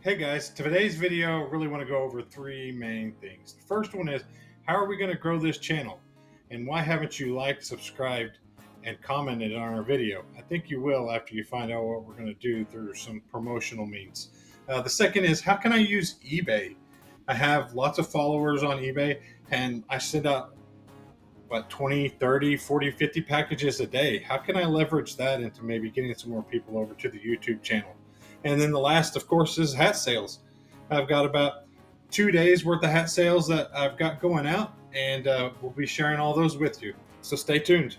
Hey guys, today's video, I really want to go over three main things. The first one is, how are we going to grow this channel? And why haven't you liked, subscribed, and commented on our video? I think you will after you find out what we're going to do through some promotional means. The second is, how can I use eBay? I have lots of followers on eBay, and I send out, 20, 30, 40, 50 packages a day. How can I leverage that into maybe getting some more people over to the YouTube channel? And then the last, of course, is hat sales. I've got about 2 days worth of hat sales that I've got going out, and we'll be sharing all those with you. So stay tuned.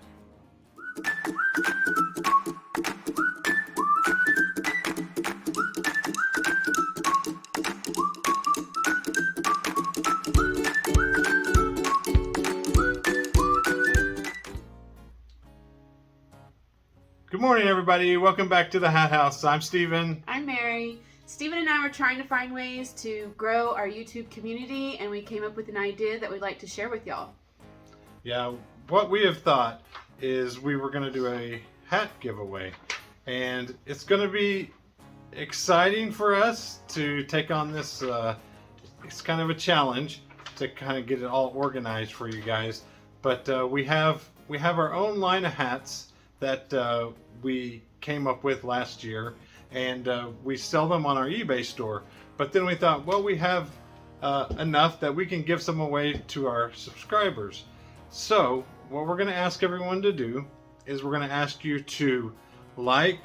Good morning, everybody. Welcome back to the Hat House. I'm Steven. I'm Mary. Steven and I were trying to find ways to grow our YouTube community, and we came up with an idea that we'd like to share with y'all. Yeah, what we have thought is we were going to do a hat giveaway, and it's going to be exciting for us to take on this. It's kind of a challenge to kind of get it all organized for you guys, but we have our own line of hats that we came up with last year, and we sell them on our eBay store. But then we thought, well, we have enough that we can give some away to our subscribers. So what we're going to ask everyone to do is we're going to ask you to like,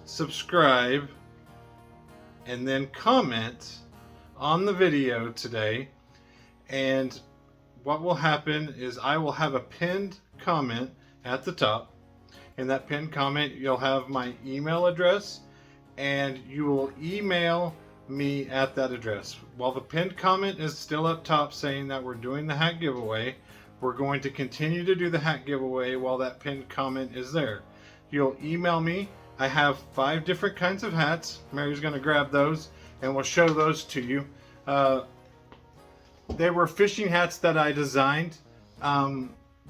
subscribe, and then comment on the video today. And what will happen is I will have a pinned comment at the top. In that pinned comment, you'll have my email address, and you will email me at that address. While the pinned comment is still up top saying that we're doing the hat giveaway, we're going to continue to do the hat giveaway while that pinned comment is there. You'll email me. I have 5 different kinds of hats. Mary's going to grab those, and we'll show those to you. They were fishing hats that I designed.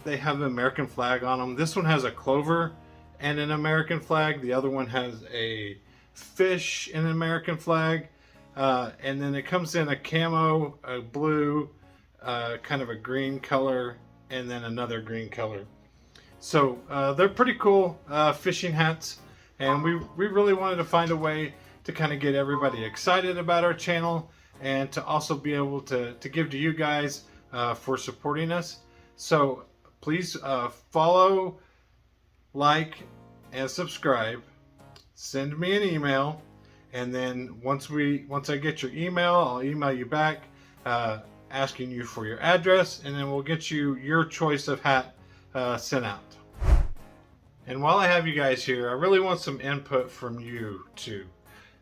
They have the American flag on them. This one has a clover and an American flag. The other one has a fish and an American flag. And then it comes in a camo, a blue, kind of a green color, and then another green color. So they're pretty cool fishing hats. And we really wanted to find a way to kind of get everybody excited about our channel, and to also be able to give to you guys for supporting us. So please follow, like, and subscribe. Send me an email, and then once I get your email, I'll email you back asking you for your address, and then we'll get you your choice of hat sent out. And while I have you guys here, I really want some input from you too.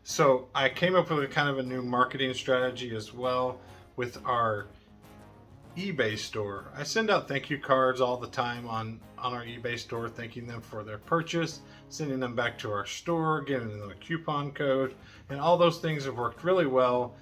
So I came up with a kind of a new marketing strategy as well with our eBay store. I send out thank you cards all the time on our eBay store, thanking them for their purchase, sending them back to our store, giving them a coupon code, and all those things have worked really well.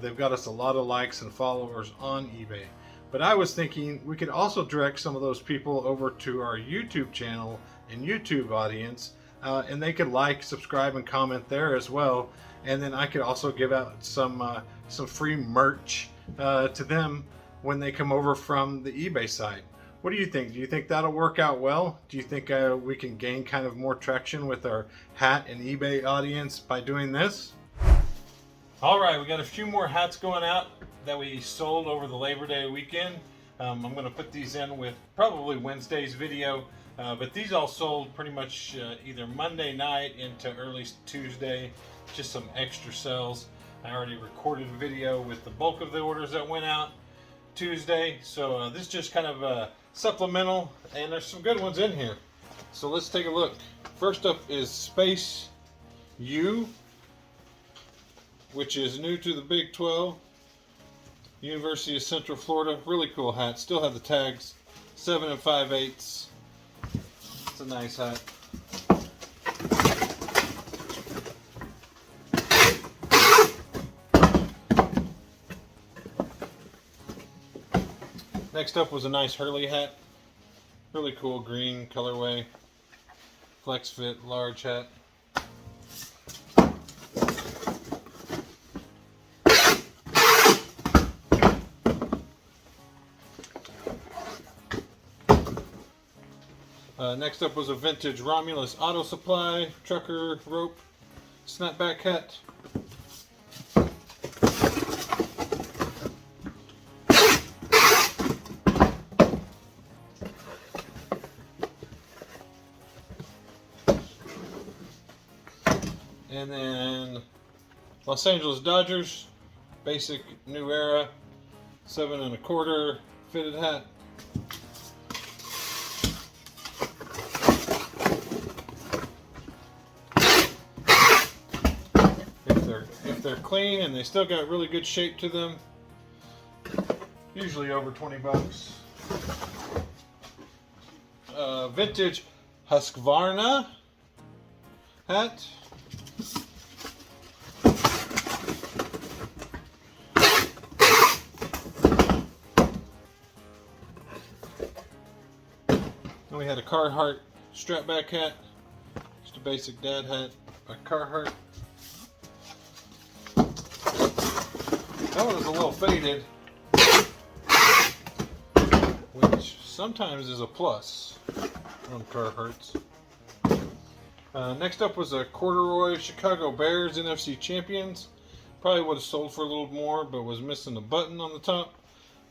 They've got us a lot of likes and followers on eBay. But I was thinking we could also direct some of those people over to our YouTube channel and YouTube audience, and they could like, subscribe, and comment there as well. And then I could also give out some free merch to them when they come over from the eBay site. What do you think? Do you think that'll work out well? Do you think we can gain kind of more traction with our hat and eBay audience by doing this? All right, we got a few more hats going out that we sold over the Labor Day weekend. I'm going to put these in with probably Wednesday's video, but these all sold pretty much either Monday night into early Tuesday, just some extra sales. I already recorded a video with the bulk of the orders that went out Tuesday, so this is just kind of supplemental, and there's some good ones in here. So let's take a look. First up is Space U, which is new to the Big 12, University of Central Florida. Really cool hat. Still have the tags, 7 5/8. It's a nice hat. Next up was a nice Hurley hat. Really cool green colorway. Flex fit, large hat. Next up was a vintage Romulus Auto Supply trucker rope snapback hat. And then Los Angeles Dodgers basic New Era 7 1/4 fitted hat. If they're clean and they still got really good shape to them, usually over 20 bucks. Vintage Husqvarna hat. Then we had a Carhartt strapback hat, just a basic dad hat by Carhartt. That one was a little faded, which sometimes is a plus on Carhartts. Next up was a corduroy Chicago Bears NFC Champions. Probably would have sold for a little more, but was missing a button on the top.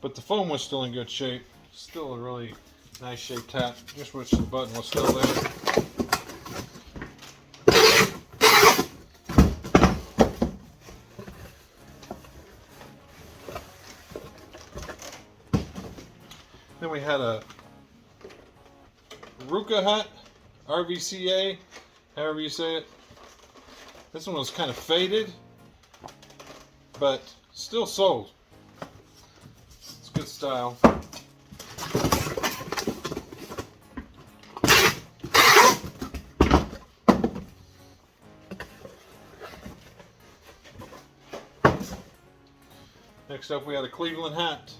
But the foam was still in good shape. Still a really nice shaped hat. Just wish the button was still there. Then we had a Ruka hat, RVCA, however you say it. This one was kind of faded, but still sold. It's good style. Next up we had a Cleveland hat.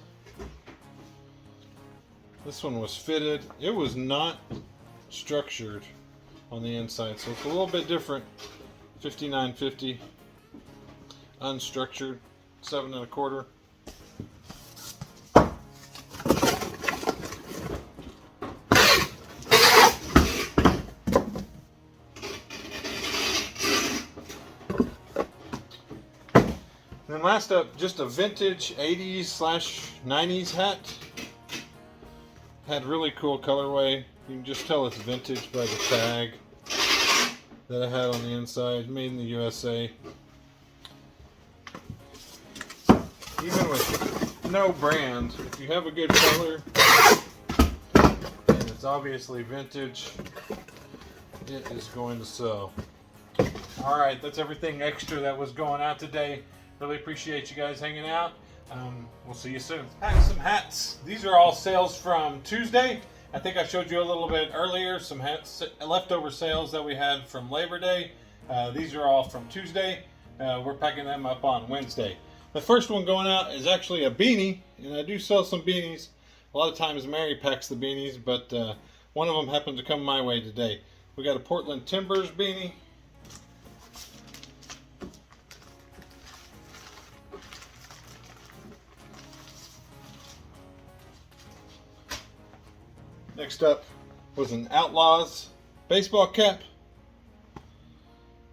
This one was fitted. It was not structured on the inside, so it's a little bit different. 5950 unstructured 7 1/4. Then last up, just a vintage 80s/90s hat. Had really cool colorway. You can just tell it's vintage by the tag that I had on the inside. Made in the USA. Even with no brand, if you have a good color and it's obviously vintage, it is going to sell. Alright, that's everything extra that was going out today. Really appreciate you guys hanging out. We'll see you soon. I have some hats. These are all sales from Tuesday. I think I showed you a little bit earlier some hats, leftover sales that we had from Labor Day. These are all from Tuesday. We're packing them up on Wednesday. The first one going out is actually a beanie, and I do sell some beanies. A lot of times Mary packs the beanies, but one of them happened to come my way today. We got a Portland Timbers beanie. Next up was an Outlaws baseball cap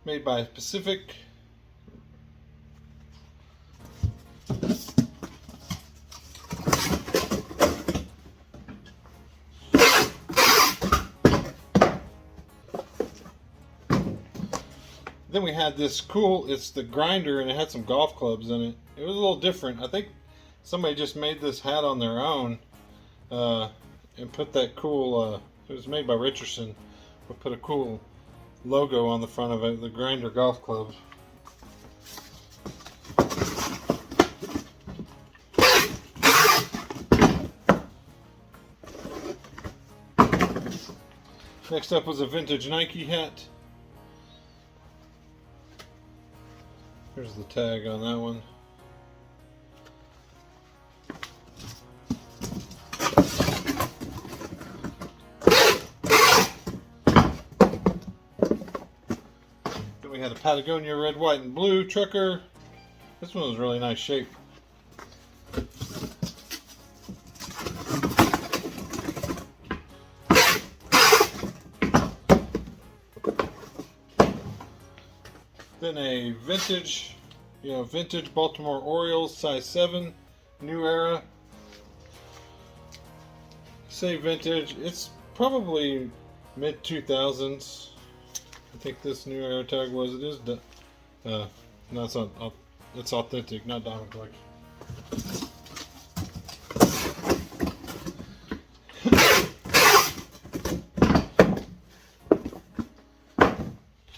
made by Pacific. Then we had this cool, it's the grinder, and it had some golf clubs in it. It was a little different. I think somebody just made this hat on their own and put that cool, it was made by Richardson, but put a cool logo on the front of it, the Grinder Golf Club. Next up was a vintage Nike hat. Here's the tag on that one. Then we had a Patagonia red, white, and blue trucker. This one was really nice shape. in a vintage, vintage Baltimore Orioles size 7, new era. Say vintage, it's probably mid 2000s. I think this new era tag was. It is. No, it's not. It's authentic, not Diamond Collection.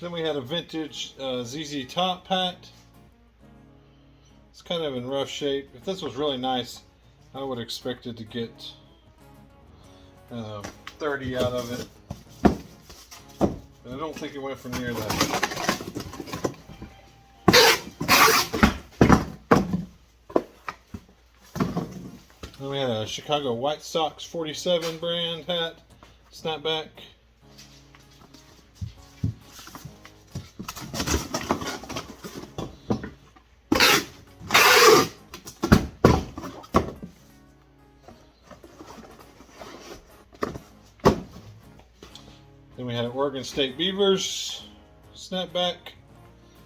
Then we had a vintage ZZ Top hat. It's kind of in rough shape. If this was really nice, I would expect it to get 30 out of it. But I don't think it went for near that. Then we had a Chicago White Sox 47 brand hat, snapback. Then we had Oregon State Beavers snapback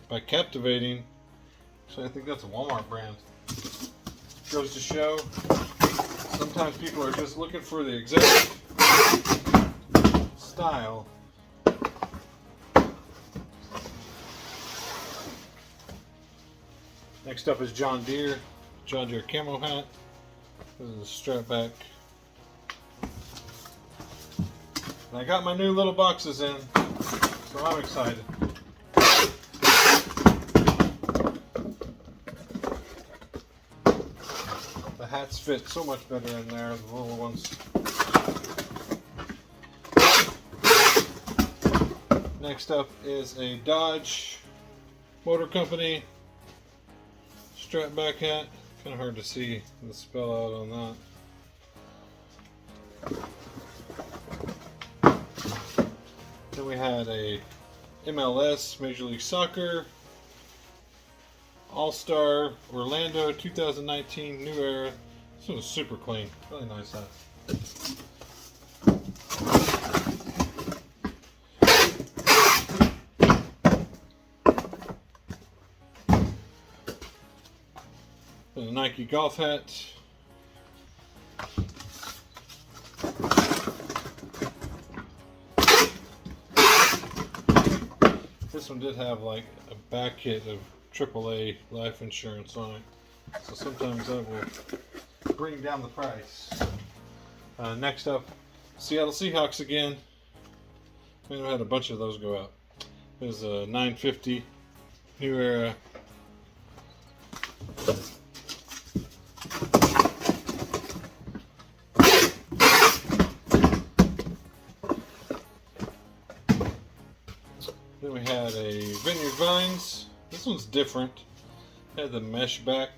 by Captivating. So I think that's a Walmart brand. Goes to show, sometimes people are just looking for the exact style. Next up is John Deere camo hat. This is a strap back. And I got my new little boxes in, so I'm excited. The hats fit so much better in there, the little ones. Next up is a Dodge Motor Company strap back hat. Kind of hard to see the spell out on that. Then we had a MLS Major League Soccer All-Star Orlando 2019 New Era. This one was super clean. Really nice hat. And a Nike golf hat. This one did have like a back kit of AAA life insurance on it, so sometimes that will bring down the price. Next up, Seattle Seahawks again. We had a bunch of those go out. There's a 950 New Era. Then we had a Vineyard Vines. This one's different. It had the mesh back.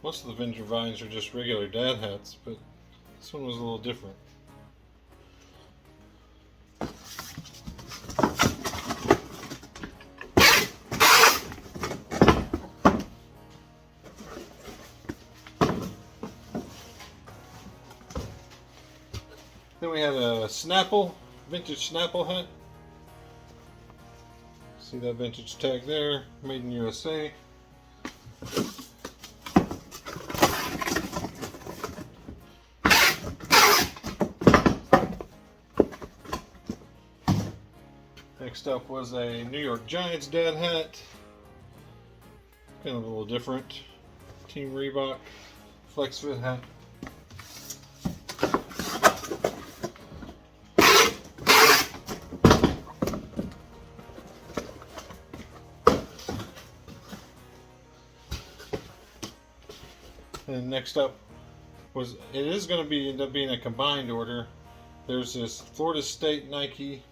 Most of the Vineyard Vines are just regular dad hats, but this one was a little different. Then we had a Snapple, vintage Snapple hat. See that vintage tag there, made in USA. Next up was a New York Giants dad hat. Kind of a little different. Team Reebok Flex Fit hat. And next up was, it is going to end up being a combined order. There's this Florida State Nike.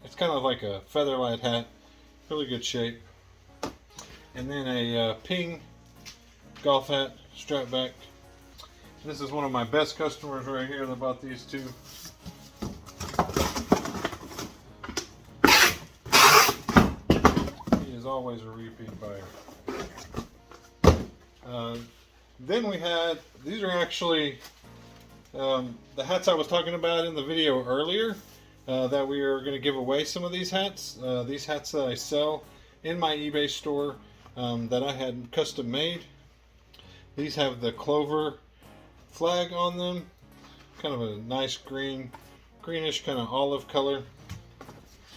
It's kind of like a featherlight hat, really good shape. And then a Ping golf hat, strap back. This is one of my best customers right here that bought these two. He is always a repeat buyer. Then we had, these are actually the hats I was talking about in the video earlier. that we are going to give away some of these hats. These hats that I sell in my eBay store that I had custom made. These have the Clover flag on them. Kind of a nice greenish kind of olive color.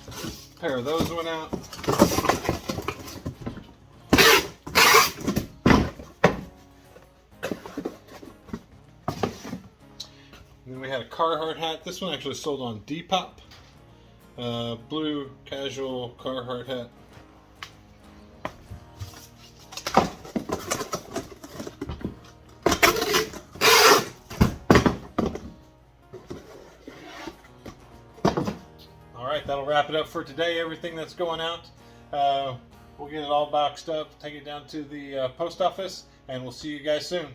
A pair of those went out. And then we had a Carhartt hat. This one actually sold on Depop. Blue casual Carhartt hat. Alright, that'll wrap it up for today. Everything that's going out. We'll get it all boxed up, take it down to the post office, and we'll see you guys soon.